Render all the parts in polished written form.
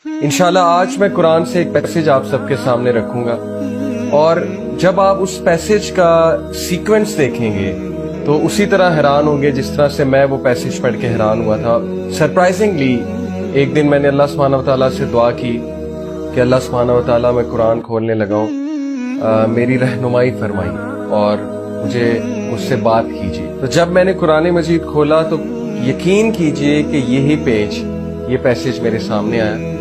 इंशाल्लाह आज मैं कुरान से एक पैसेज आप सबके सामने रखूंगा और जब आप उस पैसेज का सीक्वेंस देखेंगे तो उसी तरह हैरान होंगे जिस तरह से मैं वो पैसेज पढ़ के हैरान हुआ था। सरप्राइजिंगली एक दिन मैंने अल्लाह सुब्हानहू व तआला से दुआ की कि अल्लाह सुब्हानहू व तआला मैं कुरान खोलने लगा हूँ, मेरी रहनुमाई फरमाई और मुझसे बात कीजिए। तो जब मैंने कुरान मजीद खोला तो यकीन कीजिए कि यही पेज, ये पैसेज मेरे सामने आया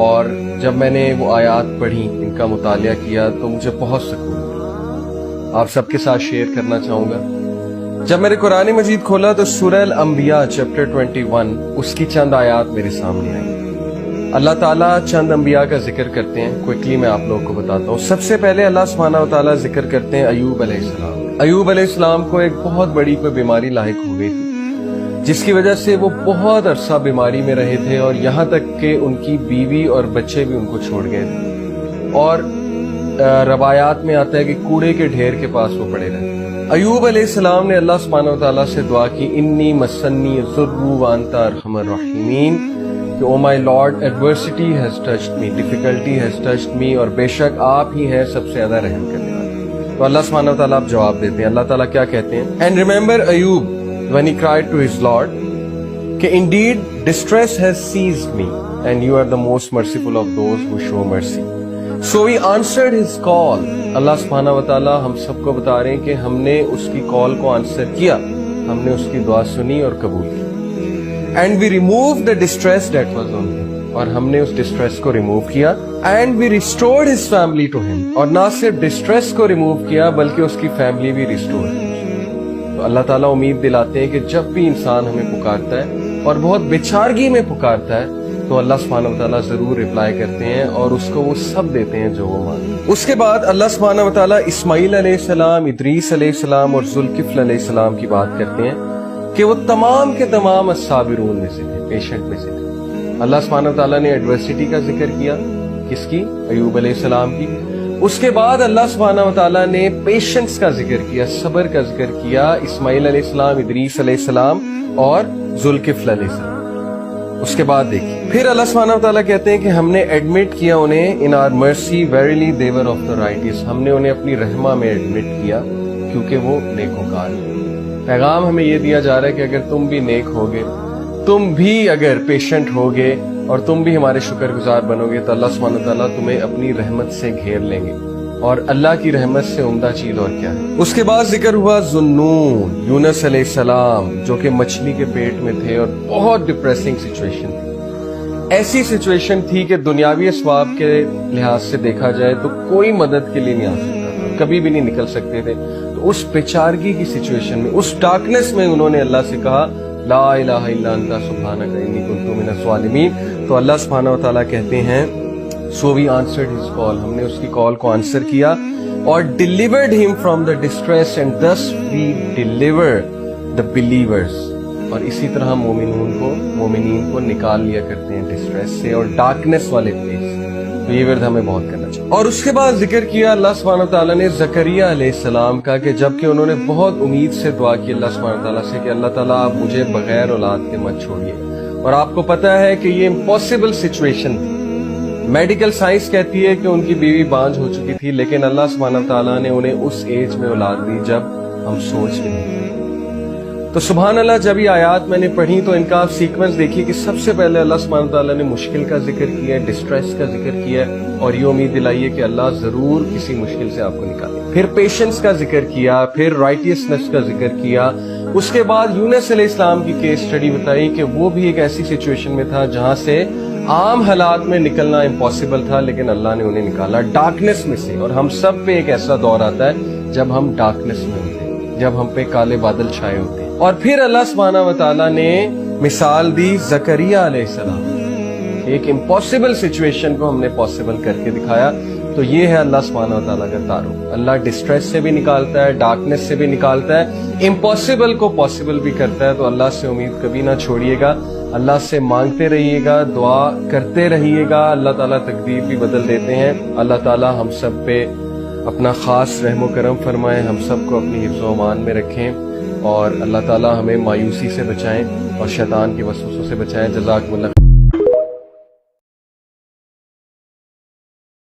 और जब मैंने वो आयात पढ़ी, इनका मुतालिया किया तो मुझे बहुत सुकून मिला। आप सबके साथ शेयर करना चाहूंगा। जब मैंने कुरान मजीद खोला तो सूरह अल-अंबिया चैप्टर 21 उसकी चंद आयात मेरे सामने आई। अल्लाह ताला चंद अंबिया का जिक्र करते हैं, क्विकली मैं आप लोगों को बताता हूँ। सबसे पहले अल्लाह सुब्हानहू व तआला जिक्र करते हैं अय्यूब अलैहिस्सलाम। अय्यूब अलैहिस्सलाम को एक बहुत बड़ी कोई बीमारी लाहिक हो गई थी जिसकी वजह से वो बहुत अरसा बीमारी में रहे थे और यहाँ तक कि उनकी बीवी और बच्चे भी उनको छोड़ गए थे और रवायात में आता है कि कूड़े के ढेर के पास वो पड़े रहे। अय्यूब अलैहिस्सलाम ने अल्लाह सुब्हानहू व तआला से दुआ की, इन्नी मस्सन्नी ज़ुर्रु व अंता अरहमर राहिमीन, कि O my Lord adversity has touched me, difficulty has touched me, और बेशक आप ही हैं सबसे ज्यादा रहम करने वाले। तो अल्लाह सुब्हानहू व तआला आप जवाब देते हैं। अल्लाह ताला क्या कहते हैं? And remember Ayub when he cried to his Lord, कि indeed distress has seized me and you are the most merciful of those who show mercy. So he answered his call. अल्लाह सुब्हानहू व तआला हम सबको बता रहे हैं कि हमने उसकी कॉल को आंसर किया, हमने उसकी दुआ सुनी और कबूल की। And we removed the distress that was on him, और हमने उस डिस्ट्रेस को रिमूव किया। And we restored his family to him, और ना सिर्फ डिस्ट्रेस को रिमूव किया बल्कि उसकी फैमिली भी रिस्टोर की। तो अल्लाह ताला उम्मीद दिलाते हैं कि जब भी इंसान हमें पुकारता है और बहुत बेचारगी में पुकारता है तो अल्लाह सुब्हानहू व तआला जरूर रिप्लाई करते हैं और उसको वो सब देते हैं जो वो मांगे। उसके बाद अल्लाह सुब्हानहू व तआला इस्माइल अलैहिस्सलाम, इदरीस अलैहिस्सलाम और जुल्किफ्ल अलैहिस्सलाम की बात करते हैं कि वो तमाम के तमाम अस्साबिरून में से थे, पेशेंट में से थे। अल्लाह सुब्हानहू व तआला ने एडवर्सिटी का जिक्र किया, किसकी? अय्यूब अलैहिस्सलाम की। उसके बाद अल्लाह सुब्हानहू व तआला ने पेशेंस का जिक्र किया, सब्र का जिक्र किया, इस्माइल अलैहिस्सलाम, इदरीस अलैहिस्सलाम और जुल्किफ्ल अलैहिस्सलाम। उसके बाद देखिए फिर अल्लाह सुब्हानहू व तआला कहते हैं कि हमने एडमिट किया उन्हें in our mercy verily they were of the righteous, हमने उन्हें अपनी रहमा में एडमिट किया क्योंकि वो नेकोकार है। पैगाम हमें ये दिया जा रहा है कि अगर तुम भी नेक होगे, तुम भी अगर पेशेंट होगे और तुम भी हमारे शुक्रगुजार बनोगे तो अल्लाह सुब्हानहू व तआला तुम्हें अपनी रहमत से घेर लेंगे। और अल्लाह की रहमत से उम्दा चीज और क्या है? उसके बाद जिक्र हुआ ज़ुन्नून, यूनुस अलैहिस्सलाम, जो कि मछली के पेट में थे और बहुत डिप्रेसिंग सिचुएशन थी। ऐसी सिचुएशन थी कि दुनियावी असबाब के लिहाज से देखा जाए तो कोई मदद के लिए नहीं आ सकता था, कभी भी नहीं निकल सकते थे। तो उस बेचारगी की सिचुएशन में, उस डार्कनेस में उन्होंने अल्लाह से कहा ला इलाहा इल्ला अंता सुब्हानका इन्नी कुन्तु मिनज़ ज़ालिमीन। तो अल्लाह सुब्हानहू व तआला कहते हैं so we answered his call, हमने उसकी कॉल को आंसर किया और delivered him from the distress and thus we deliver the believers. और इसी तरह मोमिनीन को निकाल लिया करते हैं डिस्ट्रेस से और डार्कनेस वाले प्लेस। तो ये विर्द हमें बहुत करना चाहिए। और उसके बाद जिक्र किया अल्लाह सुब्हानहू व तआला ने ज़करिया अलैहिस्सलाम का, कि जबकि उन्होंने बहुत उम्मीद से दुआ की अल्लाह सुब्हानहू व तआला से कि अल्लाह ताला आप मुझे बगैर औलाद के मत छोड़िए। और आपको पता है कि ये इम्पॉसिबल सिचुएशन थी। मेडिकल साइंस कहती है कि उनकी बीवी बांझ हो चुकी थी, लेकिन अल्लाह सुब्हानहू व तआला ने उन्हें उस एज में औलाद दी जब हम सोच भी नहीं। तो सुभान अल्लाह, जब ये आयात मैंने पढ़ी तो इनका आप सीक्वेंस देखिए कि सबसे पहले अल्लाह सुब्हानहू व तआला ने मुश्किल का जिक्र किया, डिस्ट्रेस का जिक्र किया और ये उम्मीद दिलाई है कि अल्लाह जरूर किसी मुश्किल से आपको निकाले। फिर पेशेंस का जिक्र किया, फिर राइटियसनेस का जिक्र किया। उसके बाद यूनुस अलैहिस्सलाम की केस स्टडी बताई कि वो भी एक ऐसी सिचुएशन में था जहां से आम हालात में निकलना इम्पॉसिबल था, लेकिन अल्लाह ने उन्हें निकाला डार्कनेस में से। और हम सब पे एक ऐसा दौर आता है जब हम डार्कनेस में होते हैं, जब हम पे काले बादल छाए होते हैं। और फिर अल्लाह सुब्हानहू व तआला ने मिसाल दी ज़करिया अलैहिस्सलाम, एक इम्पॉसिबल सिचुएशन को हमने पॉसिबल करके दिखाया। तो ये है अल्लाह सुब्हानहू व तआला का तारुफ। अल्लाह डिस्ट्रेस से भी निकालता है, डार्कनेस से भी निकालता है, इम्पॉसिबल को पॉसिबल भी करता है। तो अल्लाह से उम्मीद कभी ना छोड़िएगा, अल्लाह से मांगते रहिएगा, दुआ करते रहिएगा। अल्लाह ताला तकदीर भी बदल देते हैं। अल्लाह ताला हम सब पे अपना खास रहमो करम फरमाए, हम सबको अपनी हिफ्ज़-ओ अमान में रखें और अल्लाह ताला हमें मायूसी से बचाएं और शैतान के वसवसों से बचाएं। जज़ाकुमुल्लाह।